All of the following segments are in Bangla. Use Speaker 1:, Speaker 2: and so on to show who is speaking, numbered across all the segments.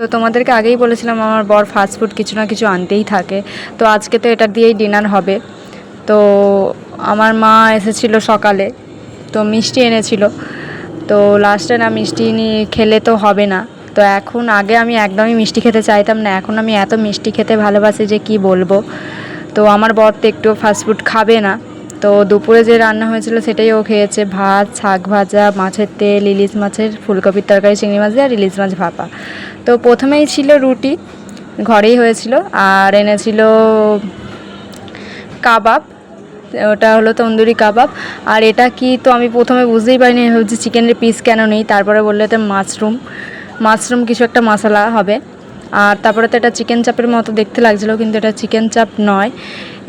Speaker 1: তো তোমাদেরকে আগেই বলেছিলাম আমার বর ফাস্টফুড কিছু না কিছু আনতেই থাকে। তো আজকে তো এটা দিয়েই ডিনার হবে। তো আমার মা এসেছিল সকালে, তো মিষ্টি এনেছিল। তো লাস্টে না মিষ্টি নিয়ে খেলে তো হবে না। তো এখন আগে আমি একদমই মিষ্টি খেতে চাইতাম না, এখন আমি এত মিষ্টি খেতে ভালোবাসি যে কি বলবো। তো আমার বর তো একটু ফাস্টফুড খাবে না। তো দুপুরে যে রান্না হয়েছিল সেটাই ও খেয়েছে, ভাত, শাক ভাজা, মাছের তেল, ইলিশ মাছের ফুলকপির তরকারি, চিংড়ি মাছ দিয়ে আর ইলিশ মাছ ভাপা। তো প্রথমেই ছিল রুটি, ঘরেই হয়েছিল, আর এনেছিল কাবাব, ওটা হলো তন্দুরি কাবাব। আর এটা কি, তো আমি প্রথমে বুঝতেই পারিনি, হচ্ছে চিকেনের পিস কেন নেই। তারপরে বললো এটা মাশরুম কিছু একটা মশলা হবে। আর তারপরে তো এটা চিকেন চাপের মতো দেখতে লাগছিলো, কিন্তু এটা চিকেন চাপ নয়,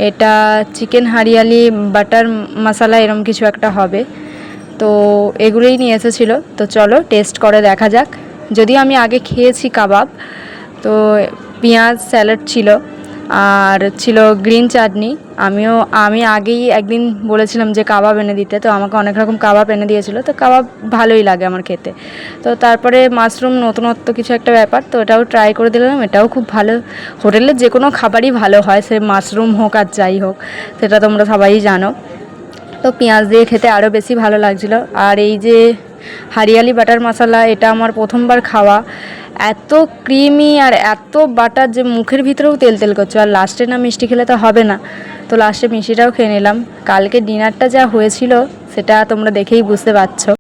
Speaker 1: এটা চিকেন হারিয়ালি বাটার মশলা এরম কিছু একটা হবে। তো এগুলোই নিয়ে এসেছিলো। তো চলো টেস্ট করে দেখা যাক। যদিও আমি আগে খেয়েছি কাবাব। তো পেঁয়াজ স্যালাড ছিল, আর ছিল গ্রিন চাটনি। আমি আগেই একদিন বলেছিলাম যে কাবাব এনে দিতে, তো আমাকে অনেক রকম কাবাব এনে দিয়েছিলো। তো কাবাব ভালোই লাগে আমার খেতে। তো তারপরে মাশরুম নতুনত্ব কিছু একটা ব্যাপার, তো এটাও ট্রাই করে দিলাম, এটাও খুব ভালো। হোটেলের যে কোনো খাবারই ভালো হয়, সে মাশরুম হোক আর যাই হোক, সেটা তোমরা সবাই জানো। তো পেঁয়াজ দিয়ে খেতে আরও বেশি ভালো লাগছিলো। আর এই যে হারিয়ালি বাটার মশলা, এটা আমার প্রথমবার খাওয়া। এত ক্রিমি আর এত বাটার যে মুখের ভিতরেও তেল তেল করছে। আর লাস্টে না মিষ্টি খেলে তো হবে না, তো লাস্টে মিষ্টিটাও খেয়ে নিলাম। কালকে ডিনারটা যা হয়েছিল সেটা তোমরা দেখেই বুঝতে পারছো।